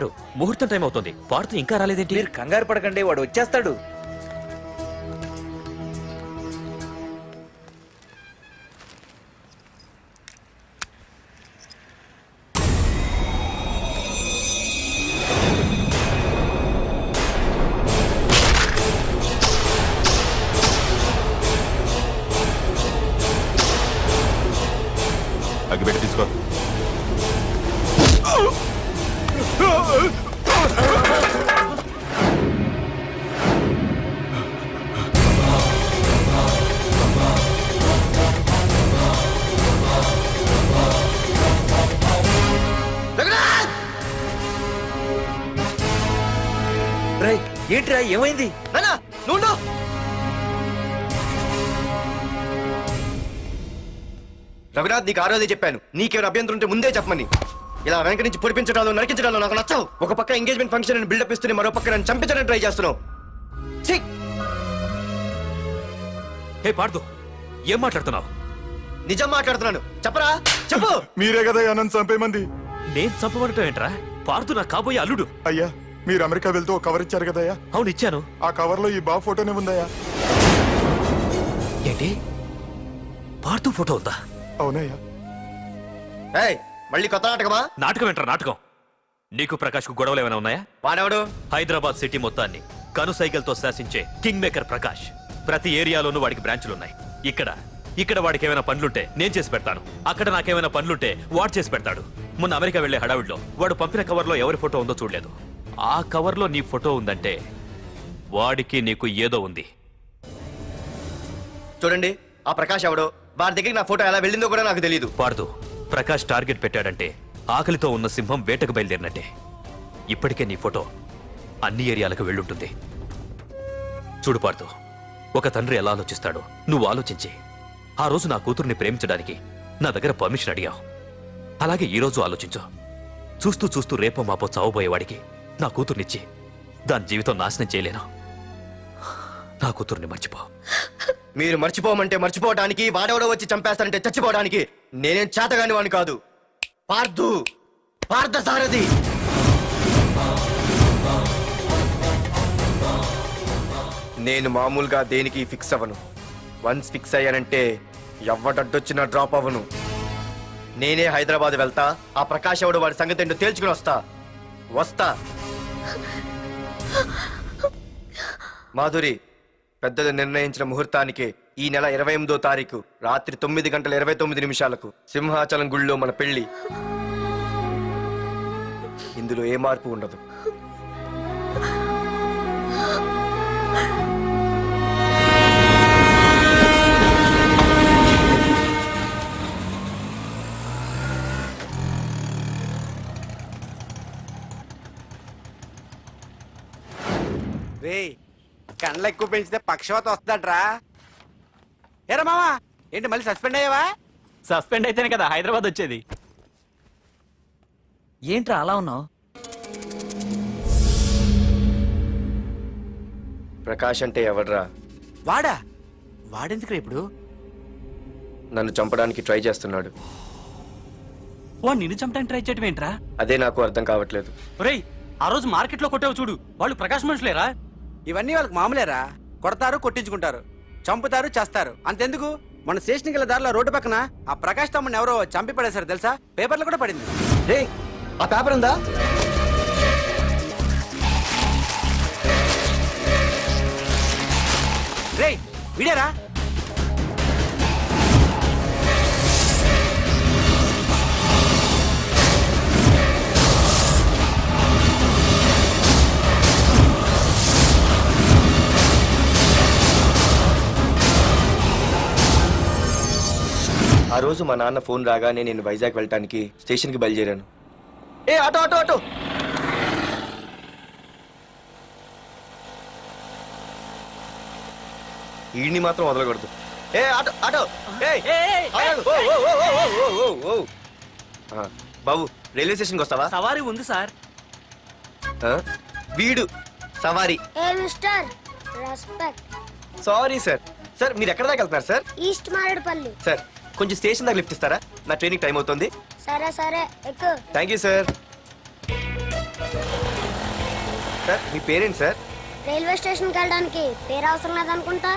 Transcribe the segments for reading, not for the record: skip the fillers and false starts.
Doctor ముహూర్తం time అవుతుంది, పార్థు ఇంకా రాలేదేంటి? మీరు కంగారు పడకండి, వాడు వచ్చేస్తాడు. అగ్గిపెట్టి తీసుకో. ఏంట్రా ఏమైంది? రఘునాథ్, నీకు ఆ రోజే చెప్పాను, నీకేమైనా అభ్యంతరం ఉంటే ముందే చెప్పమని. ఇలా వెనక నుంచి పొడిపించడాలు నరికించడాలు నాకు నచ్చవు. ఒక పక్క ఎంగేజ్మెంట్ ఫంక్షన్ అని బిల్డప్ ఇస్తూనే మరో పక్క నన్ను చంపించడానికి ట్రై చేస్తున్నావు. హే పార్థు, ఏం మాట్లాడుతున్నావు? నిజం మాట్లాడుతున్నాను, చెప్పరా చెప్పు. మీరే కదా నన్ను చంపేమంది. నేను చంపబడటం ఏంట్రా? పార్థు నా కాబోయే అల్లుడు. అయ్యా, మీరు అమెరికా వెళ్తూ ఒక కవర్ ఇచ్చారు కదయ్యా. అవును ఇచ్చాను. ఆ కవర్ లో ఈ బాబు ఫోటోనే ఉందయ్యా. ఏంటి, పార్థు ఫోటో ఉందా? అవునయ్యా. మళ్ళీ కొత్త నాటకమా? నాటకం ఏంట్రా నాటకం? నీకు ప్రకాష్ కు గొడవలు ఏమైనా ఉన్నాయా? వాడెవడు? హైదరాబాద్ సిటీ మొత్తాన్ని కను సైకిల్తో శాసించే కింగ్ మేకర్ ప్రకాష్. ప్రతి ఏరియాలోనూ వాడికి బ్రాంచులున్నాయి. ఇక్కడ వాడికి ఏమైనా పనులుంటే నేను చేసి పెడతాను, అక్కడ నాకేమైనా పనులుంటే వాడు చేసి పెడతాడు. మొన్న అమెరికా వెళ్లే హడావిడిలో వాడు పంపిన కవర్లో ఎవరి ఫోటో ఉందో చూడలేదు. ఆ కవర్లో నీ ఫోటో ఉందంటే వాడికి నీకు ఏదో ఉంది. చూడండి, ఆ ప్రకాష్ ఎవడో, వాడి దగ్గరికి నా ఫోటో ఎలా వెళ్ళిందో కూడా నాకు తెలియదు. పార్దు, ప్రకాష్ టార్గెట్ పెట్టాడంటే ఆకలితో ఉన్న సింహం వేటకు బయలుదేరినట్టే. ఇప్పటికే నీ ఫోటో అన్ని ఏరియాలకు వెళ్ళుంటుంది. చూడు పార్దు, ఒక తండ్రి ఎలా ఆలోచిస్తాడో నువ్వు ఆలోచించి ఆ రోజు నా కూతుర్ని ప్రేమించడానికి నా దగ్గర పర్మిషన్ అడిగావు. అలాగే ఈ రోజు ఆలోచించు. చూస్తూ చూస్తూ రేపో మాపో చావబోయేవాడికి నా కూతుర్నిచ్చి దాని జీవితం నాశనం చేయలేను. నా కూతుర్ని మర్చిపో. మీరు మర్చిపోమంటే మర్చిపోవడానికి, వాడెవడో వచ్చి చంపేస్తానంటే చచ్చిపోవడానికి నేనేం చేతగాని వాడిని కాదు. పార్థసారథి. నేను మామూలుగా దేనికి ఫిక్స్ అవ్వను. వన్స్ ఫిక్స్ అయ్యానంటే ఎవ్వడడ్డొచ్చినా డ్రాప్ అవ్వను. నేనే హైదరాబాద్ వెళ్తా, ఆ ప్రకాష్ ఎవడు వాడి సంగతి ఏంటో తేల్చుకుని వస్తా. మాధురి, పెద్దలు నిర్ణయించిన ముహూర్తానికి ఈ నెల 28వ తారీఖు రాత్రి 9:29 సింహాచలం గుళ్ళో మన పెళ్లి. ఇందులో ఏ మార్పు ఉండదు. కండ్లు ఎక్కువ పెంచితే పక్షవాత వస్తుందట్రా. ఏరా మామా, ఏంటి మళ్ళీ సస్పెండ్ అయ్యావా? సస్పెండ్ అయితేనే కదా హైదరాబాద్ వచ్చేది. ఏంట్రా అలా ఉన్నావు? ప్రకాష్ అంటే ఎవడ్రా? వాడెందుకురా ఇప్పుడు? నన్ను చంపడానికి ట్రై చేస్తున్నాడు. వాడు నిన్ను చంపడానికి ట్రై చేయటం ఏంట్రా? అదే నాకు అర్థం కావట్లేదు. ఒరేయ్, ఆ రోజు మార్కెట్ లో కొట్టావు చూడు, వాళ్ళు ప్రకాష్ మనుషులేరా? ఇవన్నీ వాళ్ళకి మామూలేరా. కొడతారు, కొట్టించుకుంటారు, చంపుతారు, చేస్తారు. అంతెందుకు, మన స్టేషన్కి వెళ్ళే దారిలో రోడ్డు పక్కన ఆ ప్రకాష్ తమ్ముని ఎవరో చంపి పడేశారు తెలుసా? పేపర్లు కూడా పడింది. ఆ పేపర్ ఉందా? రేయ్ విడారా? ఆ రోజు మా నాన్న ఫోన్ రాగానే నేను వైజాగ్ వెళ్ళటానికి స్టేషన్కి బయలుదేరాను. Auto auto auto! ఈడిని మాత్రం వదలకూడదు. Auto auto! బాబు, రైల్వే స్టేషన్కి వస్తావా? సవారీ ఉంది సార్. వీడు సవారీ. Sorry sir. సార్, మీరు ఎక్కడ దాకా వెళ్తున్నారు సార్? ఈస్ట్ మారేడుపల్లి. సార్, కొంచెం స్టేషన్ దాకా లిఫ్ట్ ఇస్తారా? నా ట్రైనింగ్ టైం అవుతుంది. సరే సరే ఎక్కు. Thank you sir. Sir me parent sir? Railway స్టేషన్కి వెళ్ళడానికి పేరు అవసరం లేదనుకుంటా.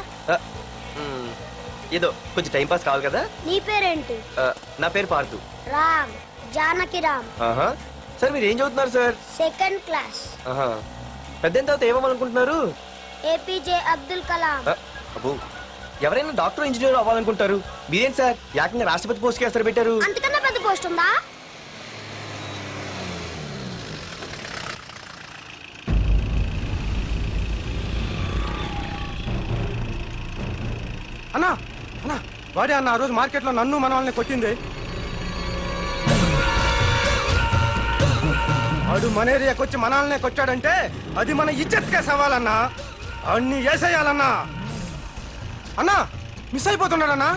ఏదో కొంచెం టైం పాస్ కావాలి కదా. నీ పేరేంటి? నా పేరు పార్థు. రామ్, జానకి రామ్. ఆహా. సార్ మీరు ఏం చదువుతున్నారు సార్? Second class. ఆహా. పెద్ద తర్వాత ఏమనుకుంటున్నారు? ఏపీజే అబ్దుల్ కలాం. అబ్బో, ఎవరైనా డాక్టర్ ఇంజనీర్ అవ్వాలనుకుంటారు, మీరేం సార్ ఏకంగా రాష్ట్రపతి పోస్ట్కి వేస్తారు పెట్టారు? అంతకన్నా పెద్ద పోస్ట్ ఉందా? అన్నా అన్నా వాడే అన్న ఆ రోజు మార్కెట్లో నన్ను మన వాళ్ళని కొట్టింది. వాడు మన ఏరియాకి వచ్చి మన వాళ్ళనే కొట్టాడంటే అది మన ఇజ్జత్కే సవాలన్నా. అన్ని వేసేయాలన్నా. అన్నా మిస్ అయిపోతున్నాడన్నా.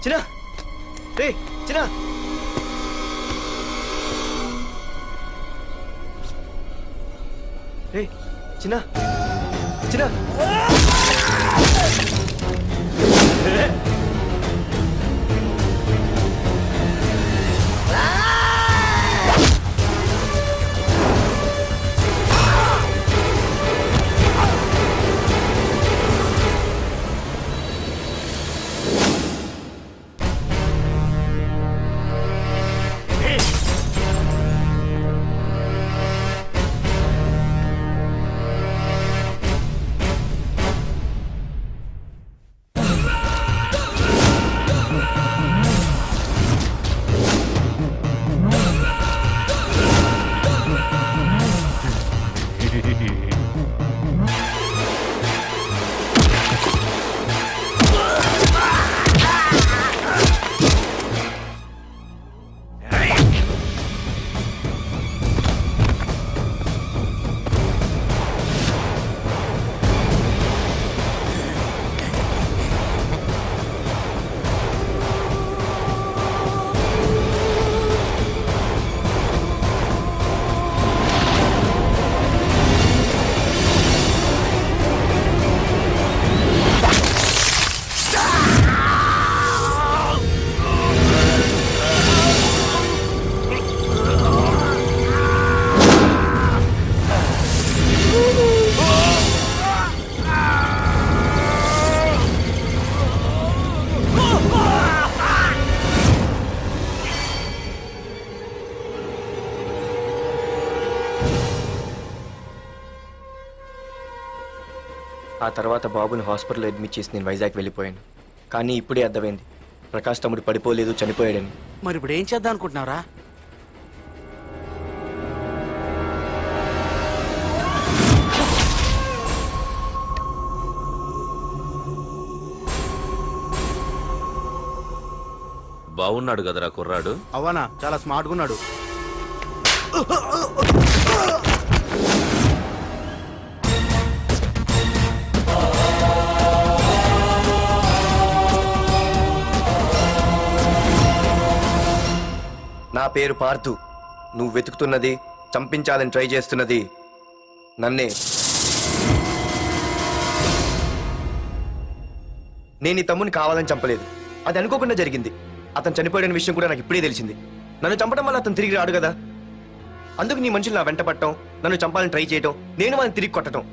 చిన్న రే చిన్న రే చిన్న చిన్న ఆ తర్వాత బాబుని హాస్పిటల్లో అడ్మిట్ చేసి నేను వైజాగ్ వెళ్ళిపోయాను. కానీ ఇప్పుడే అర్థమైంది ప్రకాష్ తమ్ముడు పడిపోలేదు, చనిపోయాడని. మరి ఇప్పుడు ఏం చేద్దాం అనుకుంటున్నారా? బాగున్నాడు కదరా కుర్రాడు. అవనా చాలా స్మార్ట్గా ఉన్నాడు. నా పేరు పార్థు. నువ్వు వెతుకుతున్నది, చంపించాలని ట్రై చేస్తున్నది నన్నే. నేను ఈ తమ్ముని కావాలని చంపలేదు, అది అనుకోకుండా జరిగింది. అతను చనిపోయిన విషయం కూడా నాకు ఇప్పుడే తెలిసింది. నన్ను చంపడం వల్ల అతను తిరిగి రాడు కదా. అందుకు నీ మనుషులు నా వెంట పట్టడం, నన్ను చంపాలని ట్రై చేయడం, నేను వాళ్ళని తిరిగి కొట్టడం,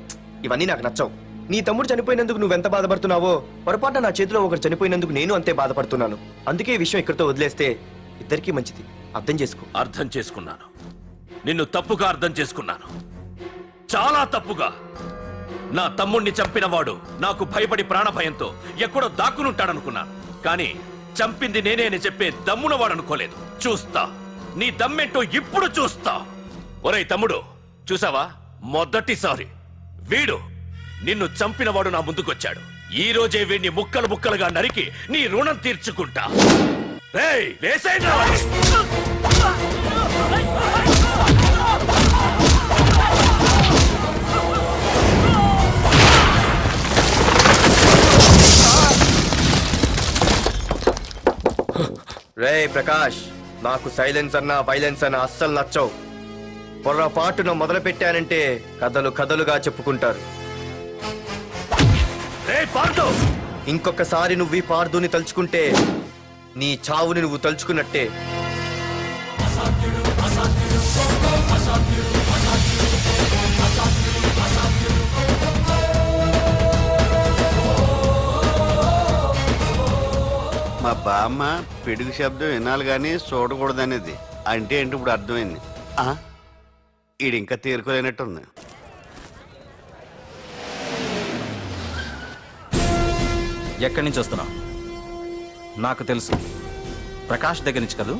ఇవన్నీ నాకు నచ్చవు. నీ తమ్ముడు చనిపోయినందుకు నువ్వెంత బాధపడుతున్నావో, పొరపాటున నా చేతిలో ఒకరు చనిపోయినందుకు నేను అంతే బాధపడుతున్నాను. అందుకే ఈ విషయం ఇక్కడితో వదిలేస్తే ఇద్దరికీ మంచిది. అర్థం చేసుకో. అర్థం చేసుకున్నాను. నిన్ను తప్పుగా అర్థం చేసుకున్నాను, చాలా తప్పుగా. నా తమ్ముణ్ణి చంపినవాడు నాకు భయపడి ప్రాణభయంతో ఎక్కడో దాక్కునుంటాడనుకున్నాను. కానీ చంపింది నేనే అని చెప్పే దమ్మునవాడు అనుకోలేదు. చూస్తా, నీ దమ్మేంటో ఇప్పుడు చూస్తా. ఒరేయ్ తమ్ముడు, చూసావా, మొదటిసారి వీడు నిన్ను చంపినవాడు నా ముందుకొచ్చాడు. ఈ రోజే వీడిని ముక్కలు ముక్కలుగా నరికి నీ రుణం తీర్చుకుంటా. రేయ్, వేసేయండి రా వాడిని. రే ప్రకాష్, నాకు సైలెన్స్ అన్నా వైలెన్స్ అన్నా అస్సలు నచ్చవు. పొర్రపాటున మొదలు పెట్టానంటే కథలు కథలుగా చెప్పుకుంటారు. ఇంకొకసారి నువ్వు ఈ పార్దుని తలుచుకుంటే నీ చావుని నువ్వు తలుచుకున్నట్టే. మా బామ్మ పిడుగు శబ్దం వినాలి కానీ చూడకూడదనేది. అంటే ఏంటి ఇప్పుడు అర్థమైంది. ఈడు ఇంకా తేరుకోలేనట్టుంది. ఎక్కడి నుంచి వస్తున్నావు? నాకు తెలుసు, ప్రకాష్ దగ్గర నుంచి కదూ.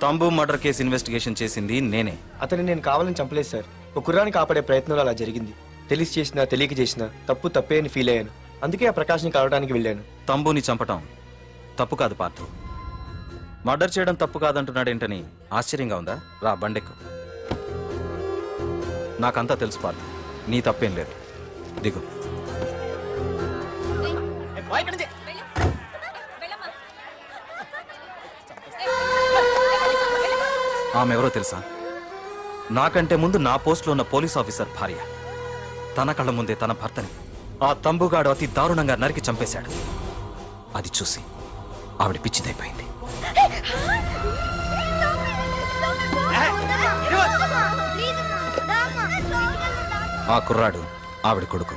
తంబు మర్డర్ కేసు ఇన్వెస్టిగేషన్ చేసింది నేనే. అతన్ని నేను కావాలని చంపలేదు సార్. ఒక కుర్రాన్ని కాపాడే ప్రయత్నంలో అలా జరిగింది. తెలిసి చేసినా తెలియక చేసినా తప్పు తప్పే అని ఫీల్ అయ్యాను. అందుకే ఆ ప్రకాష్ని కలవడానికి వెళ్ళాను. తంబుని చంపటం తప్పు కాదు పార్థు. మర్డర్ చేయడం తప్పు కాదంటున్నాడేంటని ఆశ్చర్యంగా ఉందా? రా బండెక్కు. నాకంతా తెలుసు పార్థు, నీ తప్పేం లేదు. దిగు. ఆమె ఎవరో తెలుసా? నాకంటే ముందు నా పోస్టులో ఉన్న పోలీస్ ఆఫీసర్ భార్య. తన కళ్ళ ముందే తన భర్తని ఆ తంబుగాడు అతి దారుణంగా నరికి చంపేశాడు. అది చూసి ఆవిడ పిచ్చిదైపోయింది. ఆ కుర్రాడు ఆవిడ కొడుకు.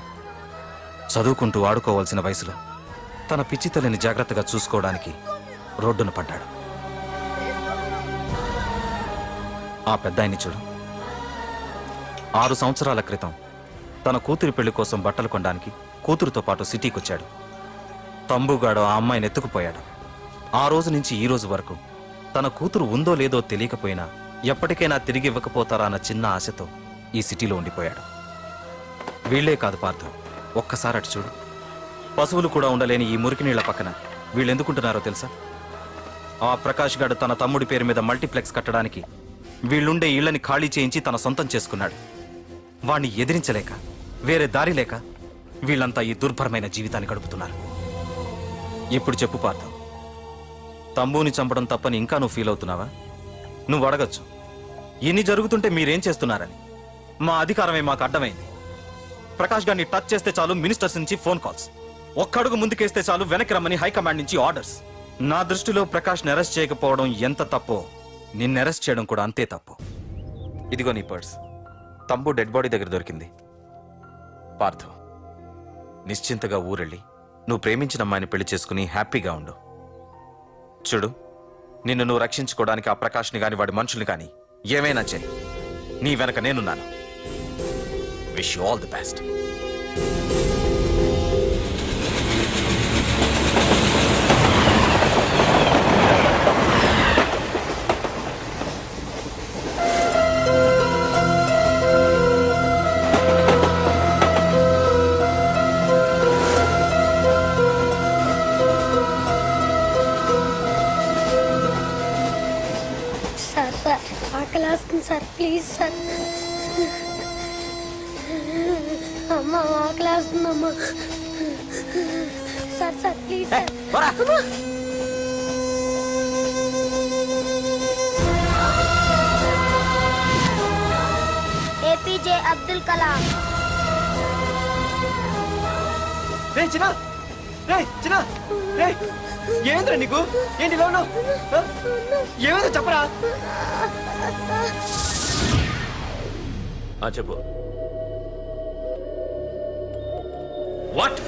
చదువుకుంటూ ఆడుకోవాల్సిన వయసులో తన పిచ్చి తల్లిని జాగ్రత్తగా చూసుకోవడానికి రోడ్డున పడ్డాడు. ఆ పెద్దాయన్ని చూడు. 6 సంవత్సరాల క్రితం తన కూతురి పెళ్లి కోసం బట్టలు కొనడానికి కూతురుతో పాటు సిటీకి వచ్చాడు. తంబుగాడు ఆ అమ్మాయిని ఎత్తుకుపోయాడు. ఆ రోజు నుంచి ఈ రోజు వరకు తన కూతురు ఉందో లేదో తెలియకపోయినా ఎప్పటికైనా తిరిగి ఇవ్వకపోతారా అన్న చిన్న ఆశతో ఈ సిటీలో ఉండిపోయాడు. వీళ్లే కాదు పార్థ, ఒక్కసారి అటు చూడు. పశువులు కూడా ఉండలేని ఈ మురికి నీళ్ల పక్కన వీళ్ళు ఎందుకుంటున్నారో తెలుసా? ఆ ప్రకాష్ గాడు తన తమ్ముడి పేరు మీద మల్టీప్లెక్స్ కట్టడానికి వీళ్ళుండే ఇళ్లని ఖాళీ చేయించి తన సొంతం చేసుకున్నాడు. వాణ్ణి ఎదిరించలేక, వేరే దారి లేక వీళ్ళంతా ఈ దుర్భరమైన జీవితాన్ని గడుపుతున్నారు. ఇప్పుడు చెప్పు పార్థ, తంబుని చంపడం తప్పని ఇంకా నువ్వు ఫీల్ అవుతున్నావా? నువ్వు అడగచ్చు, ఇన్ని జరుగుతుంటే మీరేం చేస్తున్నారని. మా అధికారమే మాకు అడ్డమైంది. ప్రకాష్ గారిని టచ్ చేస్తే చాలు మినిస్టర్స్ నుంచి ఫోన్ కాల్స్, ఒక్కడుగు ముందుకేస్తే చాలు వెనక్కి రమ్మని హైకమాండ్ నుంచి ఆర్డర్స్. నా దృష్టిలో ప్రకాష్ని అరెస్ట్ చేయకపోవడం ఎంత తప్పో నిన్ను అరెస్ట్ చేయడం కూడా అంతే తప్పు. ఇదిగో నీ పర్స్. తంబు డెడ్ బాడీ దగ్గర దొరికింది. పార్థు, నిశ్చింతగా ఊరెళ్ళి నువ్వు ప్రేమించిన అమ్మాయిని పెళ్లి చేసుకుని హ్యాపీగా ఉండు. చూడు, నిన్ను నువ్వు రక్షించుకోవడానికి ఆ ప్రకాష్ని గాని వాడి మనుషుల్ని కానీ ఏమైనా చేయి. నీ వెనక నేనున్నాను. Wish you all the best. Sir ఆకలి వేస్తుంది సార్, ప్లీజ్ సార్. అమ్మ ఆకలి వేస్తుందమ్మా. Sir please sir. APJ Abdul Kalam. ఏంద్రా నీకు? ఏంటి ఇలా ఉన్నావు? ఏమైందో చెప్పరా? చెప్పు. వాట్?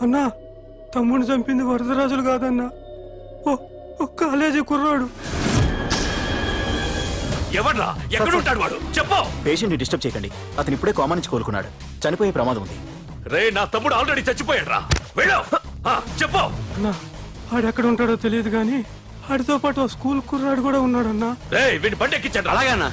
అన్నా, తమ్ముడిని చంపింది వరదరాజులు కాదన్నా, ఓ కాలేజీ కుర్రాడు. ఎవడ్రా? ఎక్కడుంటాడు వాడు? చెప్పు. పేషెంట్ ని డిస్టర్బ్ చేయకండి. అతను ఇప్పుడే కోమా నుంచి కోలుకున్నాడు. చనిపోయే ప్రమాదం ఉంది. రే, నా తమ్ముడు ఆల్రెడీ చచ్చిపోయాడు రా. వెళ్ళు. చెప్పు. అన్నా, ఆడెక్కడ ఉంటాడో తెలియదు కానీ ఆడితో పాటు ఆ స్కూల్ కుర్రాడు కూడా ఉన్నాడన్నా. రే, వీడిని బండి ఎక్కించండి. అలాగన్నా.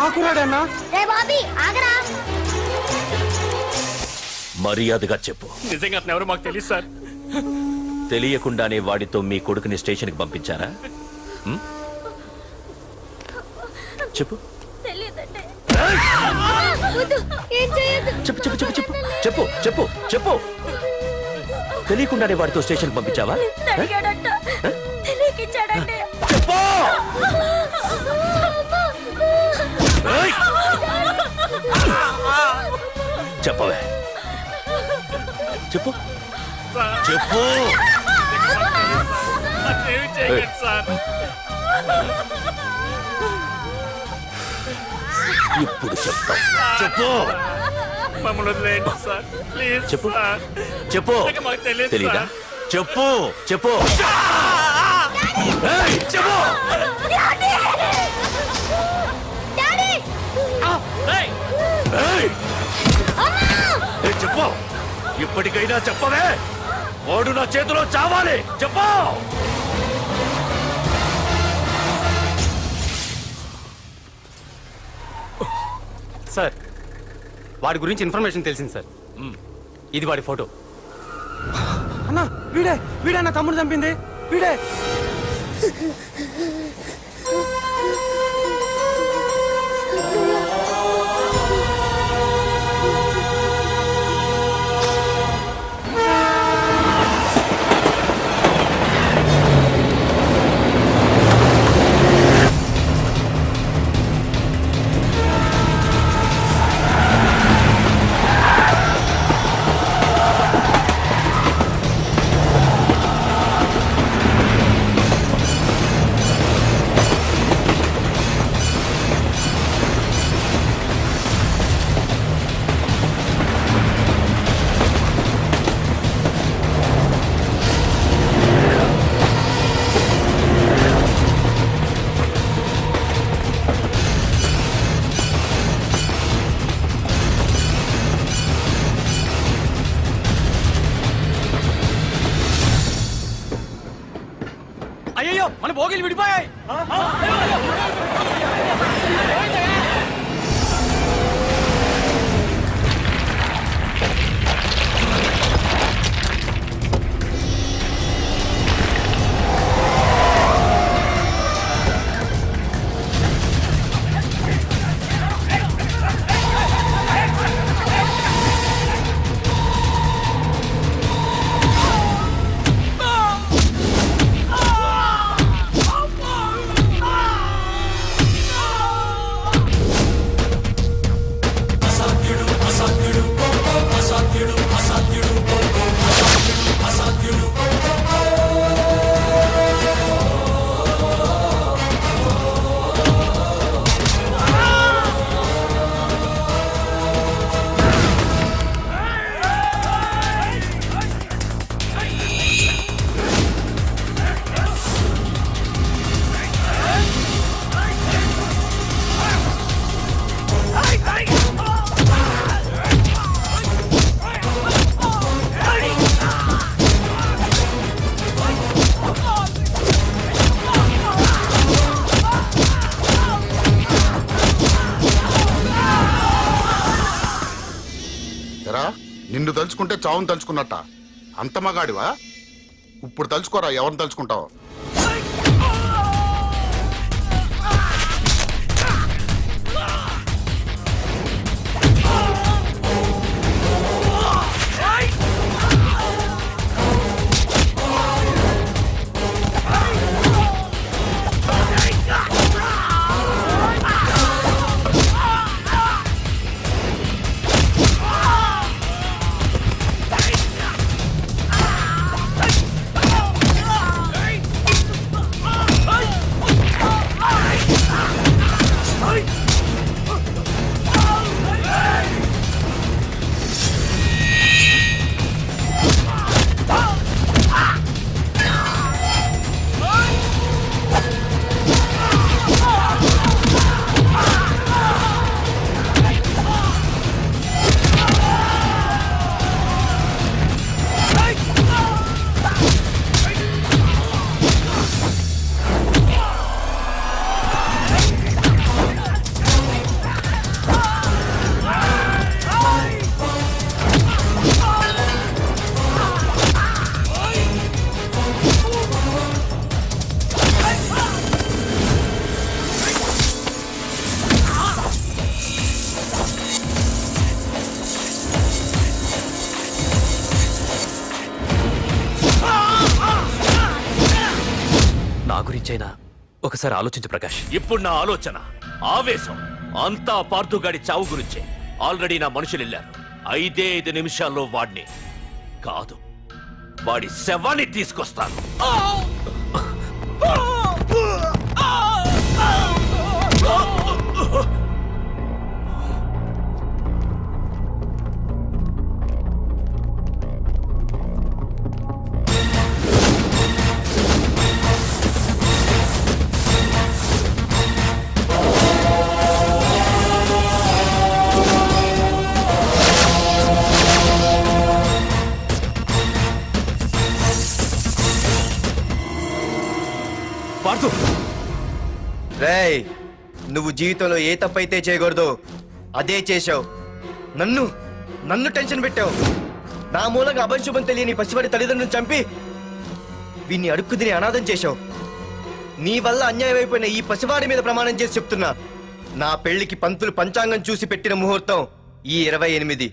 ఆ కుర్రాడన్నా రే బాబీ ఆగరా. మర్యాదగా చెప్పు, నిజంగా అతను ఎవరో మాకు తెలియదు సార్. తెలియకుండానే వాడితో మీ కొడుకుని స్టేషన్కి పంపించారా? ఉం? చెప్పు వద్దు, ఏం చేయొద్దు. చెప్పు చెప్పు చెప్పు చెప్పు చెప్పు చెప్పు చెప్పు తెలియకుండానే వాడితో స్టేషన్కి పంపించావా? అడిగాడట, తెలియకిచ్చాడంటే. చెప్పు! ఏయ్! చెప్పవే, చెప్పు చెప్పు. ఏమి చేయకండి సార్. ఇప్పుడు చెప్తా, చెప్పు మమ్మల్ని వదిలేయండి సార్, ప్లీజ్ చెప్పు సార్. చెప్పు. నిజంగా మాకు తెలియదు తెలీదా? సార్. చెప్పు చెప్పు. ఏయ్, చెప్పు. డాడీ! ఏయ్! ఏయ్! ఏయ్, చెప్పు, ఇప్పటికైనా చెప్పవే. వాడు నా చేతిలో చావాలి, చెప్పు. సార్, వాడి గురించి ఇన్ఫర్మేషన్ తెలిసింది సార్. ఇది వాడి ఫోటో. అన్నా వీడే నా తమ్ముడు చంపింది వీడే. అయ్యో, మన భోగిలు విడిపోయాయి. నిన్ను తలుచుకుంటే చావును తలుచుకున్నట్ట. అంత మగాడివా? ఇప్పుడు తలుచుకోరా, ఎవరిని తలుచుకుంటావు? గురించైనా ఒకసారి ఆలోచించు ప్రకాష్. ఇప్పుడు నా ఆలోచన, ఆవేశం అంతా పార్థుగాడి చావు గురించే. ఆల్రెడీ నా మనుషులు వెళ్ళారు. 5 నిమిషాల్లో వాడిని కాదు, వాడి శవాన్ని తీసుకొస్తాను. పార్థు, రేయ్, నువ్వు జీవితంలో ఏ తప్పైతే చేయకూడదు అదే చేశావు. నన్ను నన్ను టెన్షన్ పెట్టావు. నా మూలంగా అభంశుభం తెలియని పసివాడి తల్లిదండ్రులను చంపి వీన్ని అడుక్కు తిని అనాథం చేశావు. నీ వల్ల అన్యాయం అయిపోయిన ఈ పసివాడి మీద ప్రమాణం చేసి చెప్తున్నా, నా పెళ్లికి పంతులు పంచాంగం చూసి పెట్టిన ముహూర్తం ఈ 28.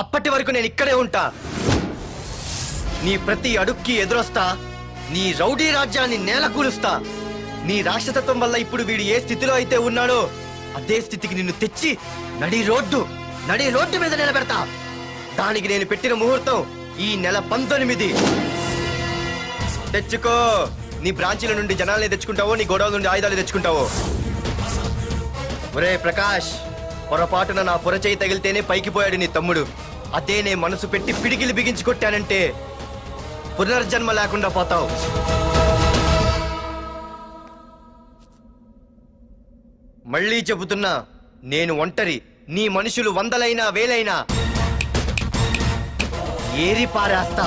అప్పటి వరకు నేను ఇక్కడే ఉంటా. నీ ప్రతి అడుక్కి ఎదురొస్తా. నీ రౌడీ రాజ్యాన్ని నేలకూలుస్తా. నీ రాక్షసత్వం వల్ల ఇప్పుడు వీడు ఏ స్థితిలో అయితే ఉన్నాడో అదే స్థితికి నిన్ను తెచ్చి నడి రోడ్డు మీద నిలబెడతా. దానికి నేను పెట్టిన ముహూర్తం ఈ నెల 19. తెచ్చుకో. నీ బ్రాంచీల నుండి జనాల్ని తెచ్చుకుంటావో, నీ గొడవల నుండి ఆయుధాలు తెచ్చుకుంటావో. ఒరే ప్రకాష్, పొరపాటున నా పొరచేయి తగిలితేనే పైకి పోయాడు నీ తమ్ముడు. అదే నే మనసు పెట్టి పిడికిలి బిగించి కొట్టానంటే పునర్జన్మ లేకుండా పోతావు. మళ్ళీ చెబుతున్నా, నేను ఒంటరి. నీ మనుషులు 100లైనా 1000లైనా ఏరి పారేస్తా.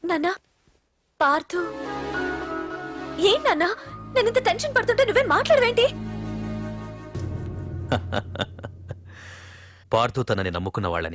నాన్నా, పార్థు. ఏం నాన్నా, నేను ఇంత టెన్షన్ పడుతుంటే నువ్వే మాట్లాడవేంటి? పార్థు తనని నమ్ముకున్న వాళ్ళని